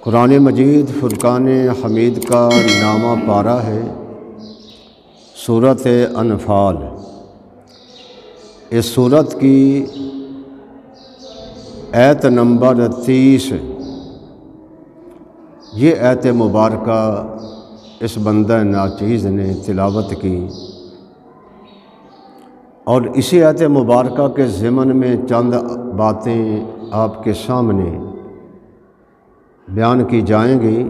قرآن مجید فرقان حمید کا نامہ پارہ ہے سورۃ انفال۔ اس سورت کی آیت نمبر 30 یہ آیت مبارکہ اس بندہ ناچیز نے تلاوت کی، اور اسی آیت مبارکہ کے ضمن میں چند باتیں آپ کے سامنے بیان کی جائیں گی۔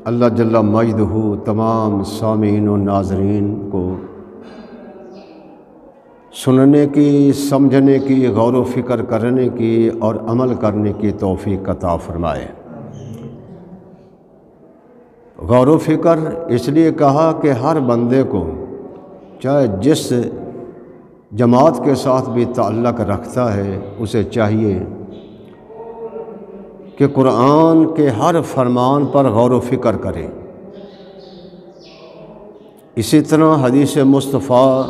اللہ جل مجدہ تمام سامعین و ناظرین کو سننے کی، سمجھنے کی، غور و فکر کرنے کی اور عمل کرنے کی توفیق عطا فرمائے۔ غور و فکر اس لیے کہا کہ ہر بندے کو چاہے جس جماعت کے ساتھ بھی تعلق رکھتا ہے اسے چاہیے کہ قرآن کے ہر فرمان پر غور و فکر کرے۔ اسی طرح حدیث مصطفیٰ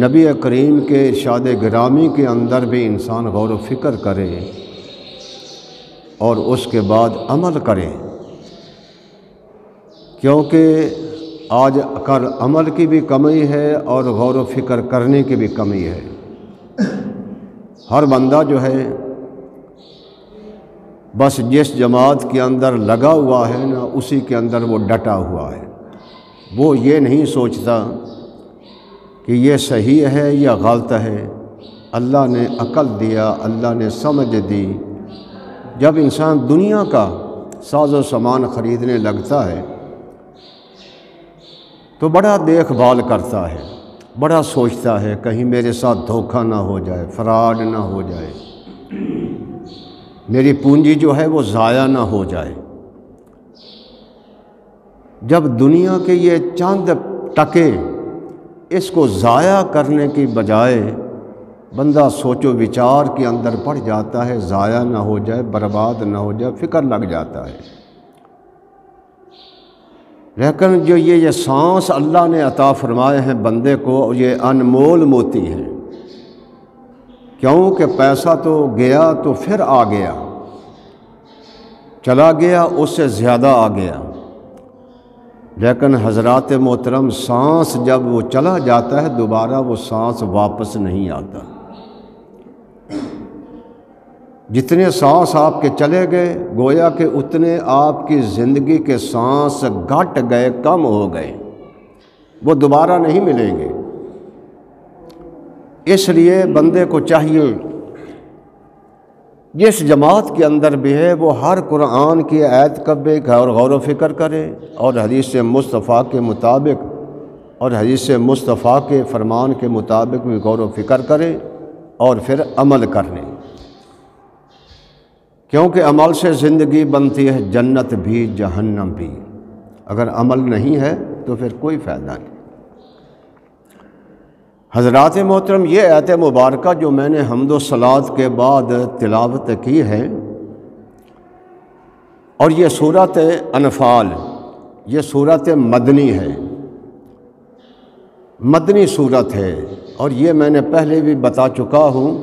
نبی کریم کے ارشاد گرامی کے اندر بھی انسان غور و فکر کرے اور اس کے بعد عمل کرے، کیونکہ آج کل عمل کی بھی کمی ہے اور غور و فکر کرنے کی بھی کمی ہے۔ ہر بندہ جو ہے بس جس جماعت کے اندر لگا ہوا ہے نا اسی کے اندر وہ ڈٹا ہوا ہے، وہ یہ نہیں سوچتا کہ یہ صحیح ہے یا غلط ہے۔ اللہ نے عقل دیا، اللہ نے سمجھ دی۔ جب انسان دنیا کا ساز و سامان خریدنے لگتا ہے تو بڑا دیکھ بھال کرتا ہے، بڑا سوچتا ہے کہیں میرے ساتھ دھوکہ نہ ہو جائے، فراڈ نہ ہو جائے، میری پونجی جو ہے وہ ضائع نہ ہو جائے۔ جب دنیا کے یہ چند ٹکے اس کو ضائع کرنے کی بجائے بندہ سوچ و وچار کے اندر پڑ جاتا ہے، ضائع نہ ہو جائے، برباد نہ ہو جائے، فکر لگ جاتا ہے۔ لیکن جو یہ سانس اللہ نے عطا فرمائے ہیں بندے کو، یہ انمول موتی ہیں، کیونکہ پیسہ تو گیا تو پھر آ گیا، چلا گیا اس سے زیادہ آ گیا، لیکن حضرات محترم سانس جب وہ چلا جاتا ہے دوبارہ وہ سانس واپس نہیں آتا۔ جتنے سانس آپ کے چلے گئے گویا کہ اتنے آپ کی زندگی کے سانس گھٹ گئے، کم ہو گئے، وہ دوبارہ نہیں ملیں گے۔ اس لیے بندے کو چاہیے جس جماعت کے اندر بھی ہے وہ ہر قرآن کی آیت کا بھی غور و فکر کرے اور حدیث مصطفیٰ کے مطابق اور حدیث مصطفیٰ کے فرمان کے مطابق بھی غور و فکر کرے اور پھر عمل کرنے، کیونکہ عمل سے زندگی بنتی ہے جنت بھی جہنم بھی۔ اگر عمل نہیں ہے تو پھر کوئی فائدہ نہیں۔ حضرات محترم یہ آیت مبارکہ جو میں نے حمد و صلوات کے بعد تلاوت کی ہے، اور یہ سورۃ انفال، یہ سورۃ مدنی ہے، مدنی سورت ہے، اور یہ میں نے پہلے بھی بتا چکا ہوں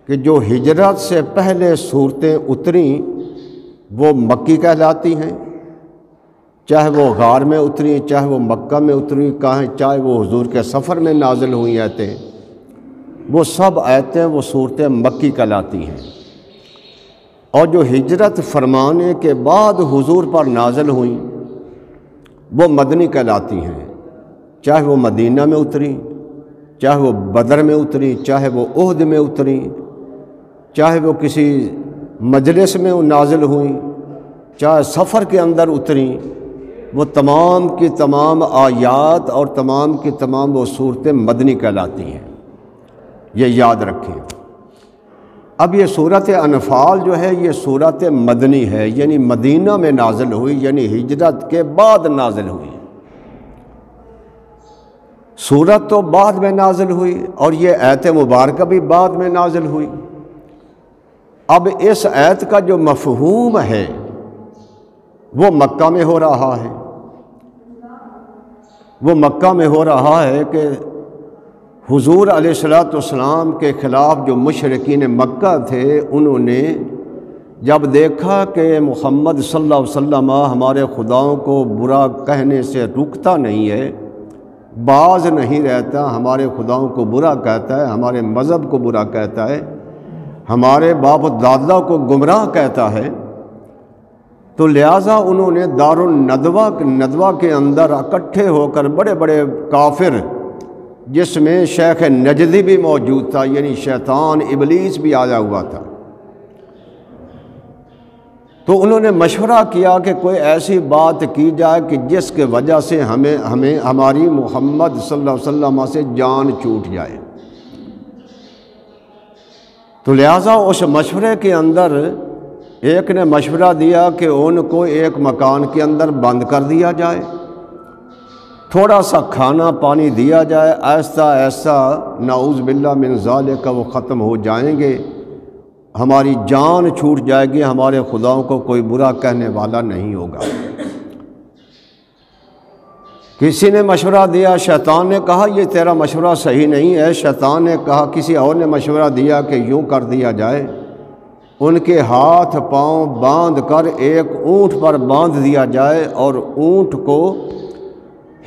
کہ جو ہجرت سے پہلے صورتیں اتریں وہ مکی کہلاتی ہیں، چاہے وہ غار میں اتری، چاہے وہ مکہ میں اتری، چاہے وہ حضور کے سفر میں نازل ہوئی آیتیں، وہ سب آیتیں وہ صورتیں مکی کہلاتی ہیں۔ اور جو ہجرت فرمانے کے بعد حضور پر نازل ہوئیں وہ مدنی کہلاتی ہیں، چاہے وہ مدینہ میں اتری، چاہے وہ بدر میں اتری، چاہے وہ احد میں اتری، چاہے وہ کسی مجلس میں نازل ہوئیں، چاہے سفر کے اندر اتریں، وہ تمام کی تمام آیات اور تمام کی تمام وہ صورتیں مدنی کہلاتی ہیں، یہ یاد رکھیں۔ اب یہ سورۃ انفال جو ہے یہ سورۃ مدنی ہے، یعنی مدینہ میں نازل ہوئی، یعنی ہجرت کے بعد نازل ہوئی۔ سورت تو بعد میں نازل ہوئی اور یہ آیت مبارکہ بھی بعد میں نازل ہوئی۔ اب اس آیت کا جو مفہوم ہے وہ مکہ میں ہو رہا ہے، وہ مکہ میں ہو رہا ہے کہ حضور علیہ الصلوۃ والسلام کے خلاف جو مشرکین مکہ تھے انہوں نے جب دیکھا کہ محمد صلی اللہ علیہ وسلم ہمارے خداؤں کو برا کہنے سے رکتا نہیں ہے، باز نہیں رہتا، ہمارے خداؤں کو برا کہتا ہے، ہمارے مذہب کو برا کہتا ہے، ہمارے باپ و دادا کو گمراہ کہتا ہے، تو لہٰذا انہوں نے دارالندوہ کے اندر اکٹھے ہو کر بڑے بڑے کافر، جس میں شیخ نجدی بھی موجود تھا، یعنی شیطان ابلیس بھی آیا ہوا تھا، تو انہوں نے مشورہ کیا کہ کوئی ایسی بات کی جائے کہ جس کے وجہ سے ہمیں ہماری محمد صلی اللہ علیہ وسلم سے جان چھوٹ جائے۔ تو لہٰذا اس مشورے کے اندر ایک نے مشورہ دیا کہ ان کو ایک مکان کے اندر بند کر دیا جائے، تھوڑا سا کھانا پانی دیا جائے، آہستہ آہستہ نعوذ باللہ من ذالک وہ ختم ہو جائیں گے، ہماری جان چھوٹ جائے گی، ہمارے خداؤں کو کوئی برا کہنے والا نہیں ہوگا۔ کسی نے مشورہ دیا، شیطان نے کہا یہ تیرا مشورہ صحیح نہیں ہے۔ شیطان نے کہا، کسی اور نے مشورہ دیا کہ یوں کر دیا جائے، ان کے ہاتھ پاؤں باندھ کر ایک اونٹ پر باندھ دیا جائے اور اونٹ کو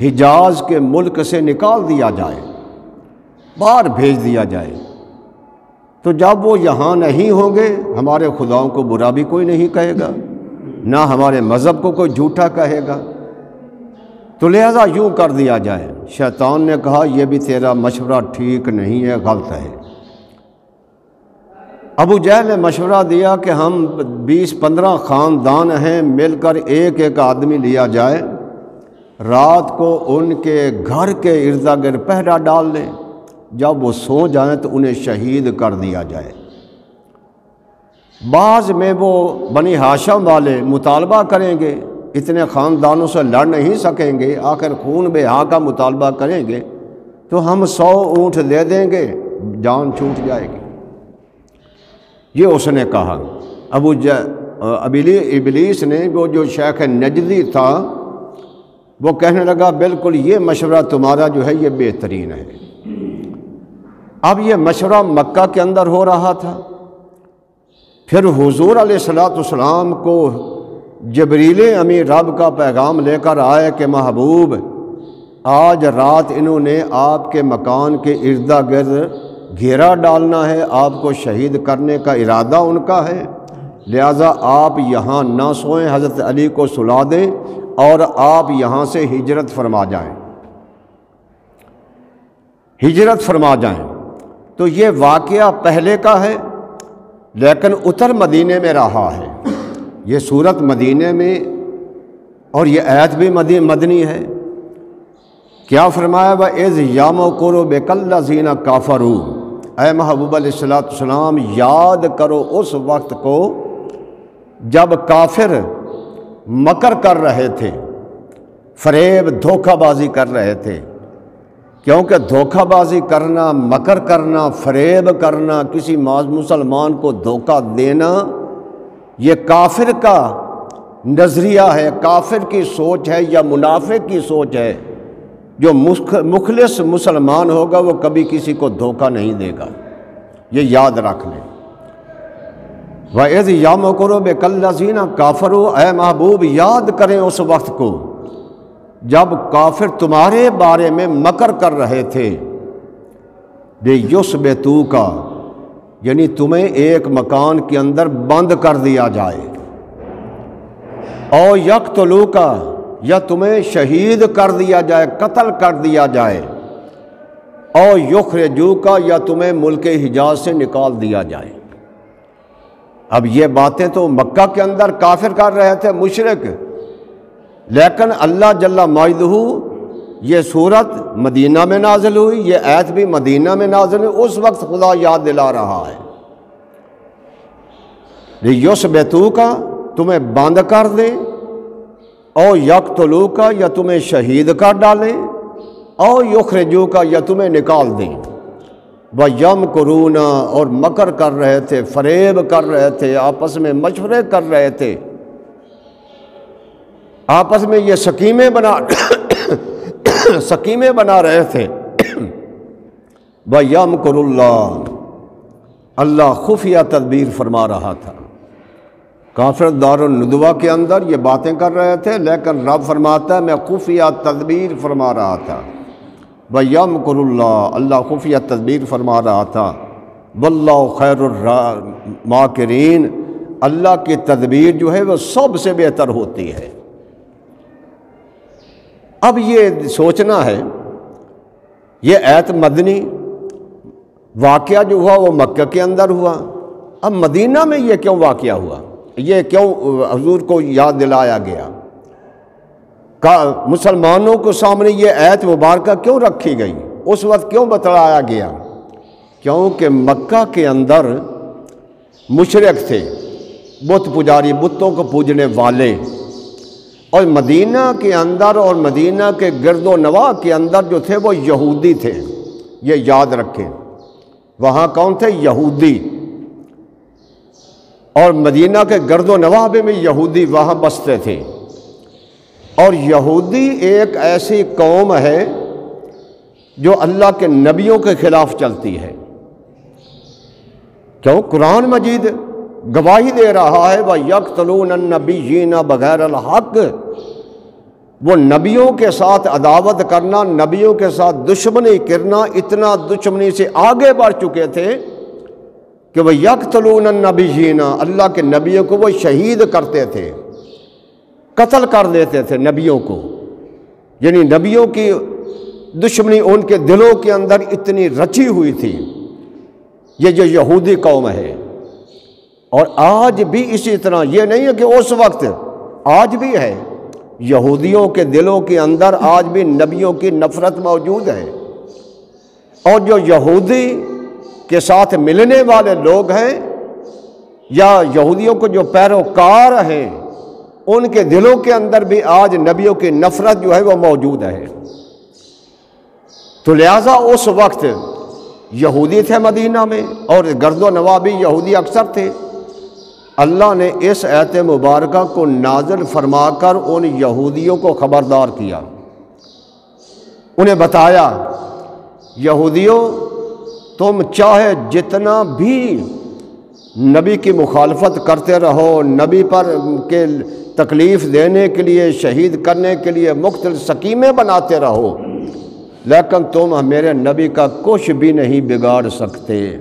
حجاز کے ملک سے نکال دیا جائے، باہر بھیج دیا جائے، تو جب وہ یہاں نہیں ہوں گے ہمارے خداؤں کو برا بھی کوئی نہیں کہے گا، نہ ہمارے مذہب کو کوئی جھوٹا کہے گا، تو لہذا یوں کر دیا جائے۔ شیطان نے کہا یہ بھی تیرا مشورہ ٹھیک نہیں ہے، غلط ہے۔ ابو جہل نے مشورہ دیا کہ ہم 20-15 خاندان ہیں، مل کر ایک ایک آدمی لیا جائے، رات کو ان کے گھر کے ارد گرد پہرا ڈال لیں، جب وہ سو جائیں تو انہیں شہید کر دیا جائے۔ بعض میں وہ بنی ہاشم والے مطالبہ کریں گے، اتنے خاندانوں سے لڑ نہیں سکیں گے، آخر خون بہا کا مطالبہ کریں گے، تو ہم 100 اونٹ دے دیں گے، جان چھوٹ جائے گی۔ یہ اس نے کہا۔ ابلیس نے، وہ جو شیخ نجدی تھا، وہ کہنے لگا بالکل یہ مشورہ تمہارا جو ہے یہ بہترین ہے۔ اب یہ مشورہ مکہ کے اندر ہو رہا تھا، پھر حضور علیہ السلام کو جبریل امین رب کا پیغام لے کر آئے کہ محبوب آج رات انہوں نے آپ کے مکان کے ارد گرد گھیرا ڈالنا ہے، آپ کو شہید کرنے کا ارادہ ان کا ہے، لہذا آپ یہاں نہ سوئیں، حضرت علی کو سلا دیں اور آپ یہاں سے ہجرت فرما جائیں، ہجرت فرما جائیں۔ تو یہ واقعہ پہلے کا ہے، لیکن اتر مدینے میں رہا ہے، یہ صورت مدینے میں، اور یہ آیت بھی مدنی ہے۔ کیا فرمایا؟ وَإِذْ يَمْكُرُ بِكَ الَّذِينَ كَفَرُوا، اے محبوب علیہ السلام یاد کرو اس وقت کو جب کافر مکر کر رہے تھے، فریب دھوکہ بازی کر رہے تھے، کیونکہ دھوکہ بازی کرنا، مکر کرنا، فریب کرنا، کسی مسلمان کو دھوکہ دینا، یہ کافر کا نظریہ ہے، کافر کی سوچ ہے یا منافق کی سوچ ہے۔ جو مخلص مسلمان ہوگا وہ کبھی کسی کو دھوکہ نہیں دے گا، یہ یاد رکھ لیں۔ وَإِذْ يَمْكُرُ بِكَ الَّذِينَ كَفَرُوا، اے محبوب یاد کریں اس وقت کو جب کافر تمہارے بارے میں مکر کر رہے تھے، لِيُثْبِتُوكَ، یعنی تمہیں ایک مکان کے اندر بند کر دیا جائے، او يَقْتُلُوكَ، یا تمہیں شہید کر دیا جائے، قتل کر دیا جائے، او یخرجوک، یا تمہیں ملک حجاز سے نکال دیا جائے۔ اب یہ باتیں تو مکہ کے اندر کافر کر رہے تھے، مشرک، لیکن اللہ جل مجدہ یہ صورت مدینہ میں نازل ہوئی، یہ آیت بھی مدینہ میں نازل ہوئی، اس وقت خدا یاد دلا رہا ہے، لیثبتوک، تمہیں بند کر دیں، او یقتلوک، یا تمہیں شہید کر ڈالیں، او یخرجوک، یا تمہیں نکال دیں۔ وَيَمْكُرُونَ، اور مکر کر رہے تھے، فریب کر رہے تھے، آپس میں مشورے کر رہے تھے، آپس میں یہ سکیمیں بنا رہے تھے۔ وَيَمْكُرُ اللَّهُ، اللہ خفیہ تدبیر فرما رہا تھا۔ کافر دارالندوہ کے اندر یہ باتیں کر رہے تھے، لیکن رب فرماتا ہے میں خفیہ تدبیر فرما رہا تھا۔ وَيَمْكُرُ اللَّهُ، اللہ خفیہ تدبیر فرما رہا تھا۔ وَاللَّهُ خَيْرُ الْمَاكِرِينَ، اللہ کی تدبیر جو ہے وہ سب سے بہتر ہوتی ہے۔ اب یہ سوچنا ہے، یہ آیت مدنی واقعہ جو ہوا وہ مکہ کے اندر ہوا، اب مدینہ میں یہ کیوں واقعہ ہوا؟ یہ کیوں حضور کو یاد دلایا گیا؟ مسلمانوں کو سامنے یہ آیت مبارکہ کیوں رکھی گئی؟ اس وقت کیوں بتلایا گیا؟ کیونکہ مکہ کے اندر مشرک تھے، بت پجاری، بتوں کو پوجنے والے، اور مدینہ کے اندر اور مدینہ کے گرد و نواح کے اندر جو تھے وہ یہودی تھے۔ یہ یاد رکھیں، وہاں کون تھے؟ یہودی۔ اور مدینہ کے گرد و نواح میں یہودی وہاں بستے تھے۔ اور یہودی ایک ایسی قوم ہے جو اللہ کے نبیوں کے خلاف چلتی ہے۔ کیوں؟ قرآن مجید گواہی دے رہا ہے وَيَقْتُلُونَ النَّبِيِّينَ بِغَيْرِ الْحَقِّ، وہ نبیوں کے ساتھ عداوت کرنا، نبیوں کے ساتھ دشمنی کرنا، اتنا دشمنی سے آگے بڑھ چکے تھے کہ وَيَقْتُلُونَ النَّبِيِّينَ، اللہ کے نبیوں کو وہ شہید کرتے تھے، قتل کر دیتے تھے نبیوں کو۔ یعنی نبیوں کی دشمنی ان کے دلوں کے اندر اتنی رچی ہوئی تھی۔ یہ جو یہودی قوم ہے، اور آج بھی اسی طرح، یہ نہیں ہے کہ اس وقت، آج بھی ہے، یہودیوں کے دلوں کے اندر آج بھی نبیوں کی نفرت موجود ہے۔ اور جو یہودی کے ساتھ ملنے والے لوگ ہیں یا یہودیوں کو جو پیروکار ہیں، ان کے دلوں کے اندر بھی آج نبیوں کی نفرت جو ہے وہ موجود ہے۔ تو لہٰذا اس وقت یہودی تھے مدینہ میں، اور گرد و نواح بھی یہودی اکثر تھے۔ اللہ نے اس آیت مبارکہ کو نازل فرما کر ان یہودیوں کو خبردار کیا، انہیں بتایا یہودیوں تم چاہے جتنا بھی نبی کی مخالفت کرتے رہو، نبی پر کے تکلیف دینے کے لیے، شہید کرنے کے لیے مختلف سکیمیں بناتے رہو، لیکن تم میرے نبی کا کچھ بھی نہیں بگاڑ سکتے۔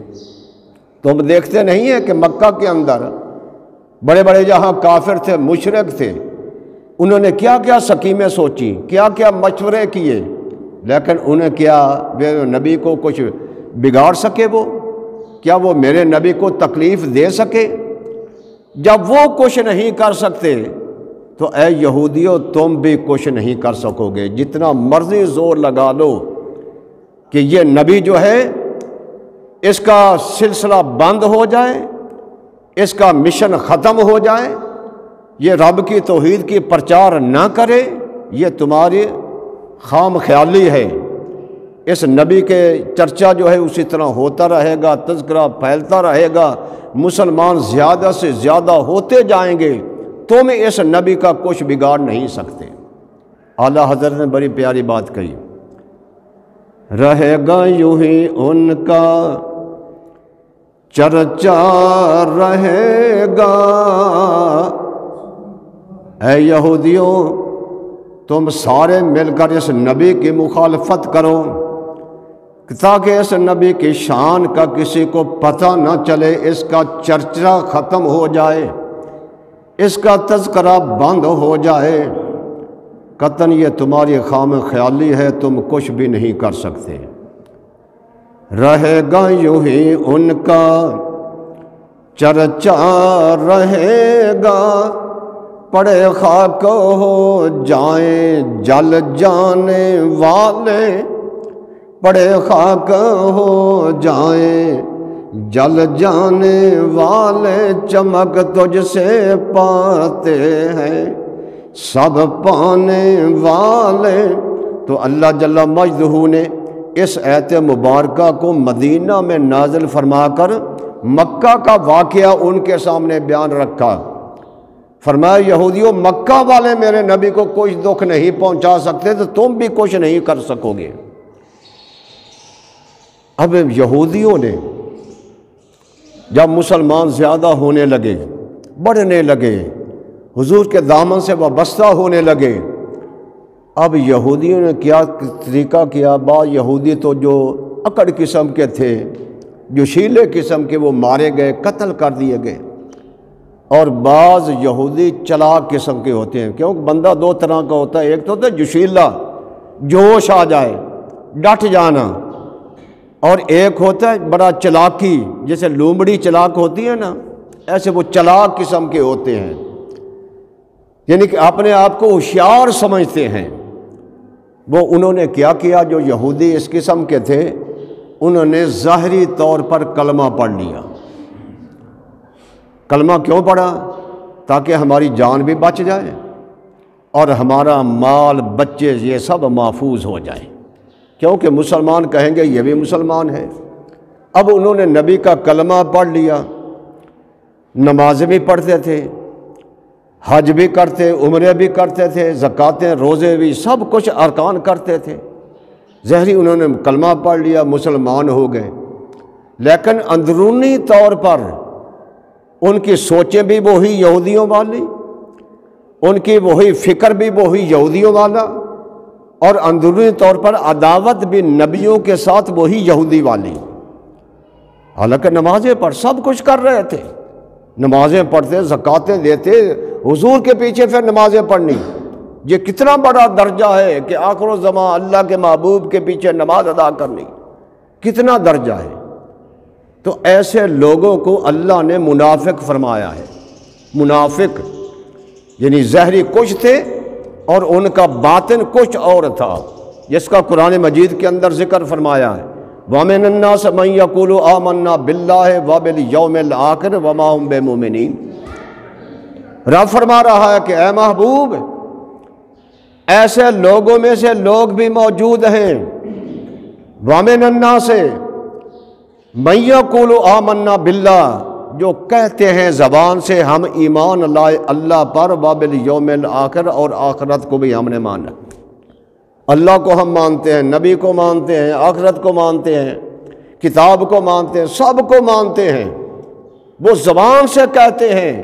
تم دیکھتے نہیں ہیں کہ مکہ کے اندر بڑے بڑے جہاں کافر تھے، مشرک تھے، انہوں نے کیا کیا سکیمیں سوچی، کیا کیا مشورے کیے، لیکن انہیں کیا میرے نبی کو کچھ بگاڑ سکے؟ وہ کیا وہ میرے نبی کو تکلیف دے سکے؟ جب وہ کچھ نہیں کر سکتے تو اے یہودیوں تم بھی کچھ نہیں کر سکو گے، جتنا مرضی زور لگا لو کہ یہ نبی جو ہے اس کا سلسلہ بند ہو جائے، اس کا مشن ختم ہو جائے، یہ رب کی توحید کی پرچار نہ کرے، یہ تمہاری خام خیالی ہے۔ اس نبی کے چرچا جو ہے اسی طرح ہوتا رہے گا، تذکرہ پھیلتا رہے گا، مسلمان زیادہ سے زیادہ ہوتے جائیں گے، تم اس نبی کا کچھ بگاڑ نہیں سکتے۔ اعلیٰ حضرت نے بڑی پیاری بات کہی، رہے گا یوں ہی ان کا چرچا رہے گا۔ اے یہودیوں تم سارے مل کر اس نبی کی مخالفت کرو تاکہ اس نبی کی شان کا کسی کو پتہ نہ چلے، اس کا چرچا ختم ہو جائے، اس کا تذکرہ بند ہو جائے۔ قطعاً یہ تمہاری خام خیالی ہے، تم کچھ بھی نہیں کر سکتے۔ رہے گا یوں ہی ان کا چرچا رہے گا، پڑے خاک ہو جائیں جل جانے والے، پڑے خاک ہو جائیں جل جانے والے، چمک تجھ سے پاتے ہیں سب پانے والے۔ تو اللہ جل مجدہ نے اس آیت مبارکہ کو مدینہ میں نازل فرما کر مکہ کا واقعہ ان کے سامنے بیان رکھا۔ فرمایا یہودیوں مکہ والے میرے نبی کو کوئی دکھ نہیں پہنچا سکتے تو تم بھی کچھ نہیں کر سکو گے۔ اب یہودیوں نے جب مسلمان زیادہ ہونے لگے، بڑھنے لگے، حضور کے دامن سے وابستہ ہونے لگے۔ اب یہودیوں نے کیا طریقہ کیا، بعض یہودی تو جو اکڑ قسم کے تھے، جو شیلے قسم کے، وہ مارے گئے، قتل کر دیے گئے، اور بعض یہودی چلاک قسم کے ہوتے ہیں، کیونکہ بندہ دو طرح کا ہوتا ہے، ایک تو ہوتا ہے جوشیلا، جوش آ جائے، ڈٹ جانا، اور ایک ہوتا ہے بڑا چلاکی، جیسے لومڑی چلاک ہوتی ہے نا، ایسے وہ چلاک قسم کے ہوتے ہیں، یعنی کہ اپنے آپ کو ہوشیار سمجھتے ہیں۔ وہ انہوں نے کیا کیا، جو یہودی اس قسم کے تھے، انہوں نے ظاہری طور پر کلمہ پڑھ لیا۔ کلمہ کیوں پڑھا؟ تاکہ ہماری جان بھی بچ جائے اور ہمارا مال، بچے، یہ سب محفوظ ہو جائے، کیونکہ مسلمان کہیں گے یہ بھی مسلمان ہے۔ اب انہوں نے نبی کا کلمہ پڑھ لیا، نمازیں بھی پڑھتے تھے، حج بھی کرتے، عمرے بھی کرتے تھے، زکاتیں، روزے بھی، سب کچھ ارکان کرتے تھے۔ ظاہری انہوں نے کلمہ پڑھ لیا، مسلمان ہو گئے، لیکن اندرونی طور پر ان کی سوچیں بھی وہی یہودیوں والی، ان کی وہی فکر بھی وہی یہودیوں والا، اور اندرونی طور پر عداوت بھی نبیوں کے ساتھ وہی یہودی والی۔ حالانکہ نمازیں پڑھ سب کچھ کر رہے تھے، نمازیں پڑھتے، زکاتیں دیتے، حضور کے پیچھے پھر نمازیں پڑھنی، یہ کتنا بڑا درجہ ہے کہ آخر الزمان اللہ کے محبوب کے پیچھے نماز ادا کرنی، کتنا درجہ ہے۔ تو ایسے لوگوں کو اللہ نے منافق فرمایا ہے۔ منافق یعنی ظاہری کچھ تھے اور ان کا باطن کچھ اور تھا، جس کا قرآن مجید کے اندر ذکر فرمایا ہے، وَمِنَ النَّاسِ مَن يَقُولُ آمَنَّا بِاللَّهِ وَبِالْيَوْمِ الْآخِرِ وَمَا هُم بِمُؤْمِنِينَ۔ رب فرما رہا ہے کہ اے محبوب، ایسے لوگوں میں سے لوگ بھی موجود ہیں، وَمِنَ النَّاسِ مَن يَقُولُ آمَنَّا بِاللَّهِ، جو کہتے ہیں زبان سے ہم ایمان لائے اللہ پر، وَبِالْيَوْمِ الْآخِرِ، اور آخرت کو بھی ہم نے مانا، اللہ کو ہم مانتے ہیں، نبی کو مانتے ہیں، آخرت کو مانتے ہیں، کتاب کو مانتے ہیں، سب کو مانتے ہیں، وہ زبان سے کہتے ہیں۔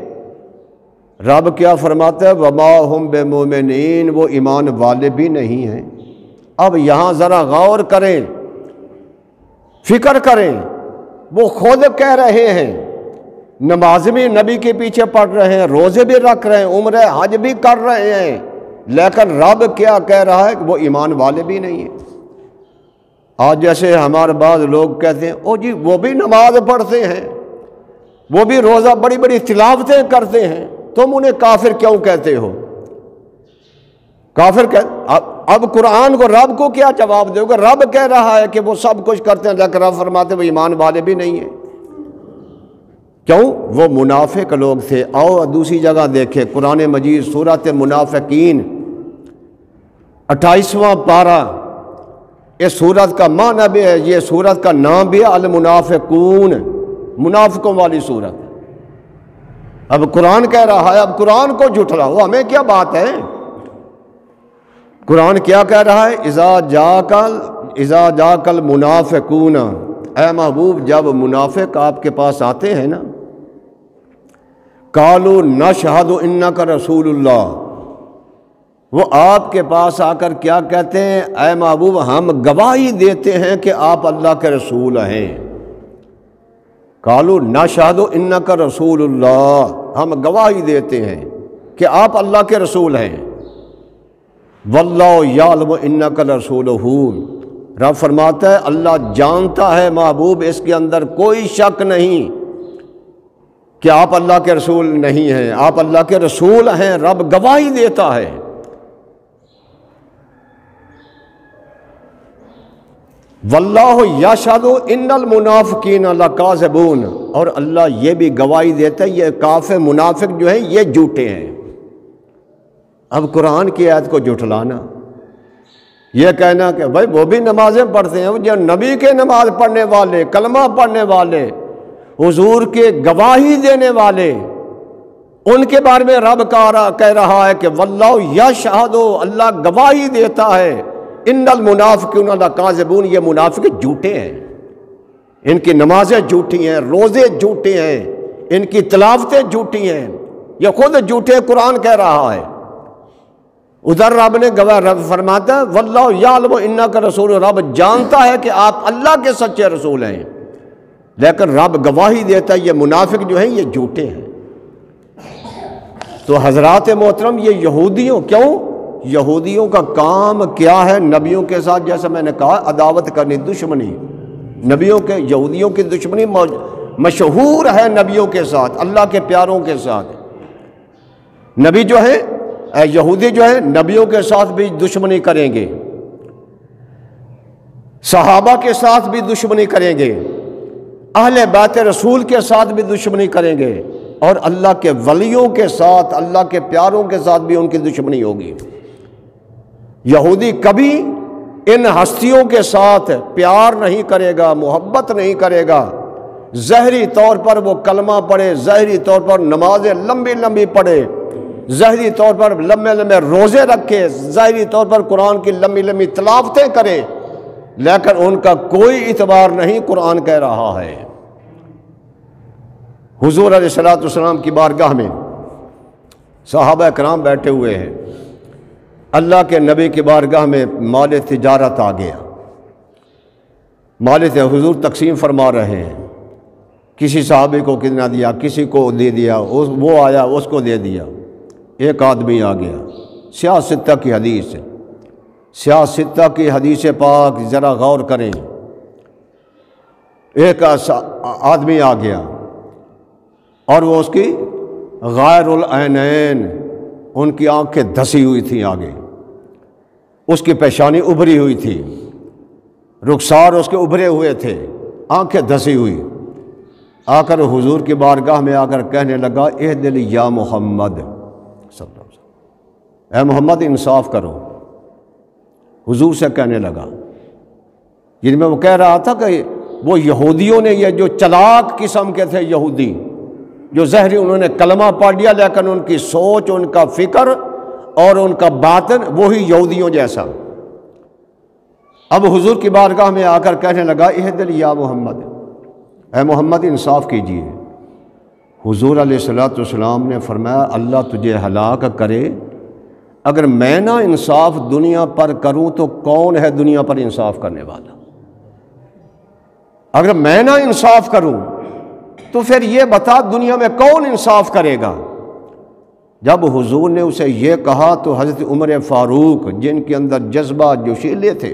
رب کیا فرماتا ہے، وما ہم بمؤمنین، وہ ایمان والے بھی نہیں ہیں۔ اب یہاں ذرا غور کریں، فکر کریں، وہ خود کہہ رہے ہیں، نماز بھی نبی کے پیچھے پڑھ رہے ہیں، روزے بھی رکھ رہے ہیں، عمرہ حج بھی کر رہے ہیں، لیکن رب کیا کہہ رہا ہے کہ وہ ایمان والے بھی نہیں ہیں۔ آج جیسے ہمارے بعض لوگ کہتے ہیں، او جی وہ بھی نماز پڑھتے ہیں، وہ بھی روزہ، بڑی بڑی تلاوتیں کرتے ہیں، تم انہیں کافر کیوں کہتے ہو؟ کافر اب قرآن کو، رب کو کیا جواب دے گا؟ رب کہہ رہا ہے کہ وہ سب کچھ کرتے ہیں، لیکن رب فرماتے ہیں وہ ایمان والے بھی نہیں ہیں۔ کیوں؟ وہ منافق لوگ تھے۔ آؤ دوسری جگہ دیکھیں، قرآن مجید سورۃ منافقین 28واں پارہ، اس سورت کا معنی بھی ہے، یہ سورت کا نام بھی ہے المنافقون، منافقوں والی سورت۔ اب قرآن کہہ رہا ہے، اب قرآن کو جھٹلاؤ، ہمیں کیا بات ہے؟ قرآن کیا کہہ رہا ہے، اذا جاءک المنافقون، اے محبوب جب منافق آپ کے پاس آتے ہیں نا، قالوا نشہد انک رسول اللہ، وہ آپ کے پاس آ کر کیا کہتے ہیں، اے محبوب ہم گواہی دیتے ہیں کہ آپ اللہ کے رسول ہیں۔ قالوا نشہد انک رسول اللہ، ہم گواہی دیتے ہیں کہ آپ اللہ کے رسول ہیں۔ واللہ یعلم انک لرسولہ، رب فرماتا ہے اللہ جانتا ہے محبوب، اس کے اندر کوئی شک نہیں کہ آپ اللہ کے رسول نہیں ہیں، آپ اللہ کے رسول ہیں، رب گواہی دیتا ہے۔ واللہ یشہد ان المنافقین لکاذبون، اور اللہ یہ بھی گواہی دیتا ہے یہ کافر منافق جو ہیں یہ جھوٹے ہیں۔ اب قرآن کی آیت کو جھٹلانا، یہ کہنا کہ بھائی وہ بھی نمازیں پڑھتے ہیں، جو نبی کے نماز پڑھنے والے، کلمہ پڑھنے والے، حضور کے گواہی دینے والے، ان کے بارے میں رب کہہ رہا ہے کہ واللہ یشہد، اللہ گواہی دیتا ہے، ان المنافقین لکاذبون، یہ منافق جھوٹے ہیں، ان کی نمازیں جھوٹی ہیں، روزے جھوٹے ہیں، ان کی تلاوتیں جھوٹی ہیں، یہ خود جھوٹے قرآن کہہ رہا ہے۔ ادھر رب نے گواہ، رب فرماتا ہے واللہ یعلم انک رسول، رب جانتا ہے کہ آپ اللہ کے سچے رسول ہیں، لیکن رب گواہی دیتا ہے یہ منافق جو ہیں یہ جھوٹے ہیں۔ تو حضرات محترم، یہ یہودیوں، کیوں یہودیوں کا کام کیا ہے؟ نبیوں کے ساتھ، جیسا میں نے کہا، عداوت کرنی، دشمنی، نبیوں کے، یہودیوں کی دشمنی مشہور ہے نبیوں کے ساتھ، اللہ کے پیاروں کے ساتھ۔ نبی جو ہے، یہودی جو ہے، نبیوں کے ساتھ بھی دشمنی کریں گے، صحابہ کے ساتھ بھی دشمنی کریں گے، اہل بیت رسول کے ساتھ بھی دشمنی کریں گے، اور اللہ کے ولیوں کے ساتھ، اللہ کے پیاروں کے ساتھ بھی ان کی دشمنی ہوگی۔ یہودی کبھی ان ہستیوں کے ساتھ پیار نہیں کرے گا، محبت نہیں کرے گا، ظاہری طور پر وہ کلمہ پڑھے، ظاہری طور پر نمازیں لمبی لمبی پڑھے، ظاہری طور پر لمبے لمبے روزے رکھے، ظاہری طور پر قرآن کی لمبی لمبی تلاوتیں کرے، لیکن ان کا کوئی اعتبار نہیں، قرآن کہہ رہا ہے۔ حضور علیہ الصلوۃ والسلام کی بارگاہ میں صحابہ کرام بیٹھے ہوئے ہیں، اللہ کے نبی کی بارگاہ میں مال تجارت آ گیا، مال حضور تقسیم فرما رہے ہیں، کسی صحابی کو کتنا دیا، کسی کو دے دیا، وہ آیا اس کو دے دیا۔ ایک آدمی آ گیا، سیاہ ستہ کی حدیث، سیاہ ستہ کی حدیث پاک ذرا غور کریں۔ ایک آدمی آ گیا اور وہ اس کی غیر العینین، ان کی آنکھیں دھسی ہوئی تھیں، آگے اس کی پیشانی ابھری ہوئی تھی، رخسار اس کے ابھرے ہوئے تھے، آنکھیں دھسی ہوئی۔ آ کر حضور کی بارگاہ میں آ کر کہنے لگا اہدل یا محمد صلی اللہ علیہ وسلم، اے محمد انصاف کرو۔ حضور سے کہنے لگا، جن میں وہ کہہ رہا تھا کہ وہ یہودیوں نے، یہ جو چلاک قسم کے تھے یہودی، جو ظاہری انہوں نے کلمہ پڑھ لیا لیکن ان کی سوچ، ان کا فکر اور ان کا باطن وہی یہودیوں جیسا۔ اب حضور کی بارگاہ میں آ کر کہنے لگا اہدل یا محمد، اے محمد انصاف کیجیے۔ حضور علیہ الصلوۃ والسلام نے فرمایا اللہ تجھے ہلاک کرے، اگر میں نہ انصاف دنیا پر کروں تو کون ہے دنیا پر انصاف کرنے والا؟ اگر میں نہ انصاف کروں تو پھر یہ بتا دنیا میں کون انصاف کرے گا؟ جب حضور نے اسے یہ کہا تو حضرت عمر فاروق، جن کے اندر جذبہ جوشیلے تھے،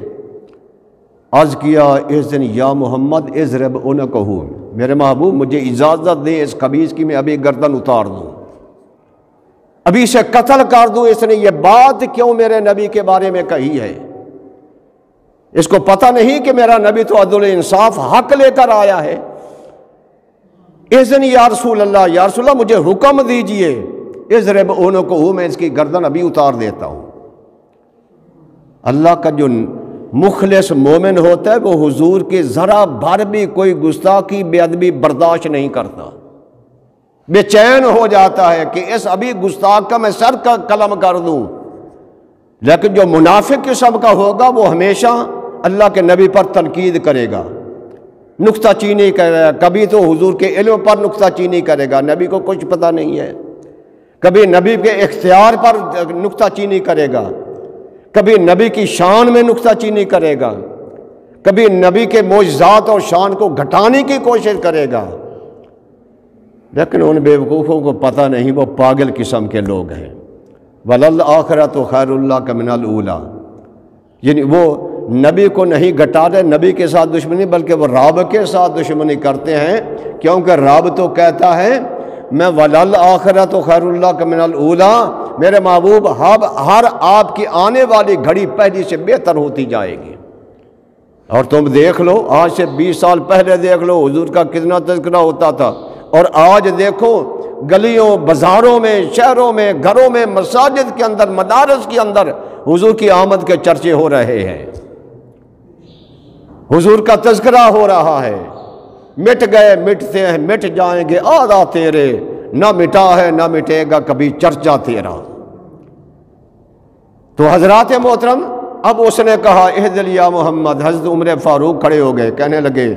عرض کیا اذن یا محمد اضرب عنقہ، میرے محبوب مجھے اجازت دے اس خبیث کی میں ابھی گردن اتار دوں، ابھی اسے قتل کر دوں، اس نے یہ بات کیوں میرے نبی کے بارے میں کہی ہے؟ اس کو پتہ نہیں کہ میرا نبی تو عدل انصاف حق لے کر آیا ہے۔ اذن یا رسول اللہ، یا رسول اللہ مجھے حکم دیجئے، اضرب عنقہ، میں اس کی گردن ابھی اتار دیتا ہوں۔ اللہ کا جو مخلص مومن ہوتا ہے وہ حضور کی ذرا بھر بھی کوئی گستاخی، بے ادبی برداشت نہیں کرتا، بے چین ہو جاتا ہے کہ اس ابھی گستاخ کا میں سر کا قلم کر دوں۔ لیکن جو منافق قسم کا ہوگا وہ ہمیشہ اللہ کے نبی پر تنقید کرے گا، نکتہ چینی کرے گا، کبھی تو حضور کے علم پر نکتہ چینی کرے گا، نبی کو کچھ پتہ نہیں ہے، کبھی نبی کے اختیار پر نکتہ چینی کرے گا، کبھی نبی کی شان میں نکتہ چینی کرے گا، کبھی نبی کے معجزات اور شان کو گھٹانے کی کوشش کرے گا۔ لیکن ان بیوقوفوں کو پتہ نہیں وہ پاگل قسم کے لوگ ہیں۔ وَلَلْآخِرَةُ خَيْرٌ لَكَ مِنَ الْأُولَىٰ، یعنی وہ نبی کو نہیں گھٹا رہے، نبی کے ساتھ دشمنی، بلکہ وہ رب کے ساتھ دشمنی کرتے ہیں، کیونکہ رب تو کہتا ہے میں وَلَلْآخِرَةُ خَيْرٌ لَكَ مِنَ الْأُولَىٰ، میرے محبوب ہر آپ کی آنے والی گھڑی پہلی سے بہتر ہوتی جائے گی۔ اور تم دیکھ لو، آج سے 20 سال پہلے دیکھ لو حضور کا کتنا تذکرہ ہوتا تھا، اور آج دیکھو گلیوں، بازاروں میں، شہروں میں، گھروں میں، مساجد کے اندر، مدارس کے اندر حضور کی آمد کے چرچے ہو رہے ہیں، حضور کا تذکرہ ہو رہا ہے۔ مٹ گئے مٹتے ہیں، مٹ جائیں گے آدھا تیرے، نہ مٹا ہے نہ مٹے گا کبھی چرچا تیرا۔ تو حضرات محترم، اب اس نے کہا اہدل یا محمد، حضرت عمر فاروق کھڑے ہو گئے، کہنے لگے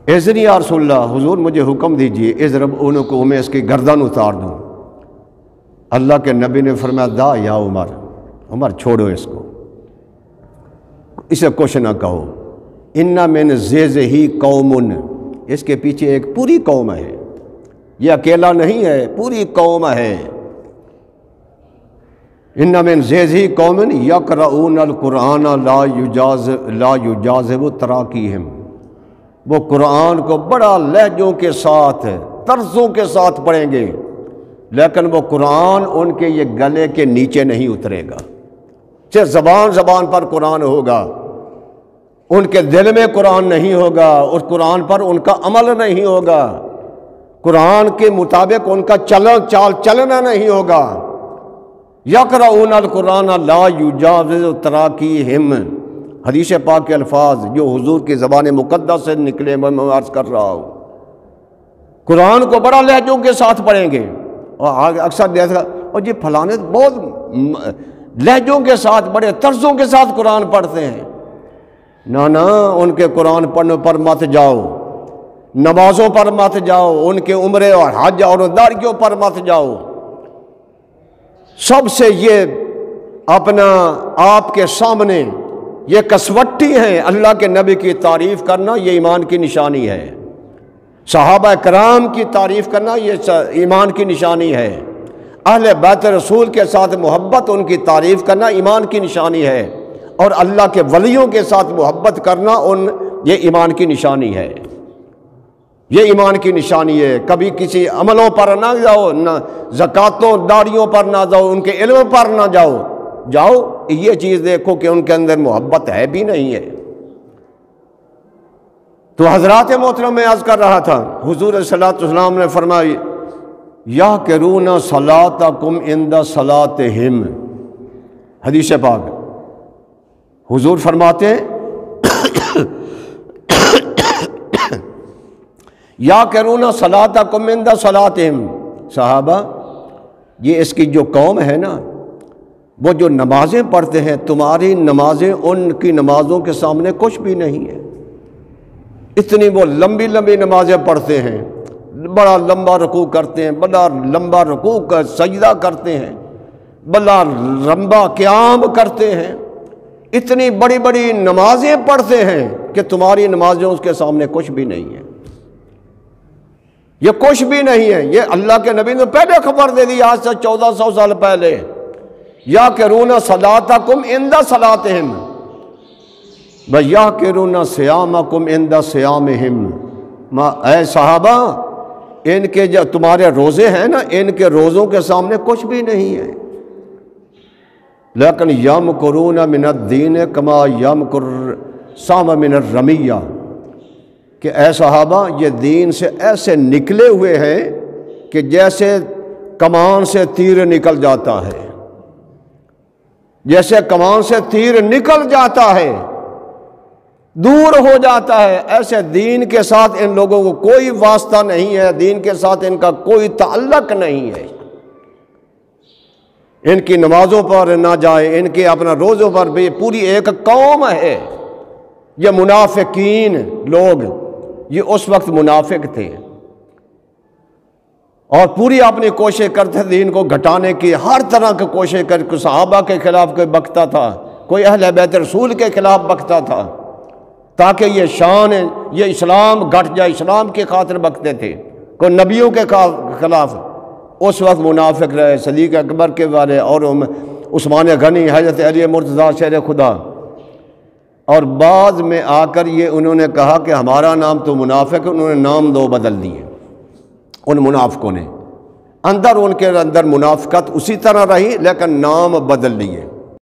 اذنی یا رسول اللہ، حضور مجھے حکم دیجئے، اضرب عنقہ، میں اس کی گردن اتار دوں۔ اللہ کے نبی نے فرمایا دا یا عمر، عمر چھوڑو اس کو، اسے کچھ نہ کہو، ان من زیزہ قوم، اس کے پیچھے ایک پوری قوم ہے، یہ اکیلا نہیں ہے، پوری قوم ہے۔ ان من زیزہ قوم یقرؤون القرآن لا یجاوز تراکیہم، وہ قرآن کو بڑا لہجوں کے ساتھ، طرزوں کے ساتھ پڑھیں گے، لیکن وہ قرآن ان کے یہ گلے کے نیچے نہیں اترے گا، صرف زبان پر قرآن ہوگا، ان کے دل میں قرآن نہیں ہوگا، اس قرآن پر ان کا عمل نہیں ہوگا، قرآن کے مطابق ان کا چال چلنا نہیں ہوگا۔ یقرؤون القرآن لا یجاوز تراکیہم، حدیث پاک کے الفاظ جو حضور کی زبان مقدس سے نکلے، میں عرض کر رہا ہوں، قرآن کو بڑا لہجوں کے ساتھ پڑھیں گے، اور اکثر دیکھا اور جی فلانے بہت لہجوں کے ساتھ، بڑے طرزوں کے ساتھ قرآن پڑھتے ہیں۔ نہ ان کے قرآن پڑھنے پر مت جاؤ، نمازوں پر مت جاؤ، ان کے عمرے اور حج اور داڑھیوں پر مت جاؤ۔ سب سے یہ اپنا آپ کے سامنے یہ کسوٹی ہے، اللہ کے نبی کی تعریف کرنا یہ ایمان کی نشانی ہے، صحابہ کرام کی تعریف کرنا یہ ایمان کی نشانی ہے، اہل بیت رسول کے ساتھ محبت، ان کی تعریف کرنا ایمان کی نشانی ہے، اور اللہ کے ولیوں کے ساتھ محبت کرنا یہ ایمان کی نشانی ہے، یہ ایمان کی نشانی ہے۔ کبھی کسی عملوں پر نہ جاؤ، نہ زکاتوں داڑیوں پر نہ جاؤ، ان کے علم پر نہ جاؤ، یہ چیز دیکھو کہ ان کے اندر محبت ہے بھی نہیں ہے۔ تو حضرات محترم میں عرض کر رہا تھا، حضور صلی اللہ علیہ وسلم نے فرمایا یحقرون صلاتکم عند صلاتہم، حدیث پاک حضور فرماتے ہیں یحقرون صلاتکم عند صلاتہم، صحابہ یہ اس کی جو قوم ہے نا، وہ جو نمازیں پڑھتے ہیں، تمہاری نمازیں ان کی نمازوں کے سامنے کچھ بھی نہیں ہے۔ اتنی وہ لمبی لمبی نمازیں پڑھتے ہیں، بڑا لمبا رکوع کرتے ہیں، بڑا لمبا رکوع کا سجدہ کرتے ہیں، بڑا لمبا قیام کرتے ہیں، اتنی بڑی بڑی نمازیں پڑھتے ہیں کہ تمہاری نمازیں اس کے سامنے کچھ بھی نہیں ہے، یہ کچھ بھی نہیں ہے۔ یہ اللہ کے نبی نے پہلے خبر دے دی، آج سے 1400 سال پہلے، یحقرون صلاتکم عند صلاتہم وَيَحْقِرُونَ صِيَامَكُمْ عِنْدَ صِيَامِهِمْ، اے صحابہ ان کے جو تمہارے روزے ہیں نا، ان کے روزوں کے سامنے کچھ بھی نہیں ہے، لیکن يَمْكُرُونَ مِنَ الدِّينِ كَمَا يَمْكُرُ السَّهْمُ مِنَ الرَّمِيَّةِ، کہ اے صحابہ یہ دین سے ایسے نکلے ہوئے ہیں کہ جیسے کمان سے تیر نکل جاتا ہے، جیسے کمان سے تیر نکل جاتا ہے، دور ہو جاتا ہے، ایسے دین کے ساتھ ان لوگوں کو کوئی واسطہ نہیں ہے، دین کے ساتھ ان کا کوئی تعلق نہیں ہے۔ ان کی نمازوں پر نہ جائے، ان کے اپنا روزوں پر بھی، پوری ایک قوم ہے یہ منافقین لوگ، یہ اس وقت منافق تھے اور پوری اپنی کوشش کرتے دین کو گھٹانے کی، ہر طرح کی کوشش کر کے صحابہ کے خلاف کوئی بکتا تھا، کوئی اہل بیت رسول کے خلاف بکتا تھا، تاکہ یہ شان یہ اسلام گھٹ جائے، اسلام کی خاطر بکتے تھے، کوئی نبیوں کے خلاف۔ اس وقت منافق رہے، صدیق اکبر کے بارے اور عثمان غنی، حضرت علی مرتضیٰ شیر خدا، اور بعد میں آ کر یہ انہوں نے کہا کہ ہمارا نام تو منافق ہے، انہوں نے نام دو بدل دیے ان منافقوں نے، اندر ان کے اندر منافقت اسی طرح رہی لیکن نام بدل لیے۔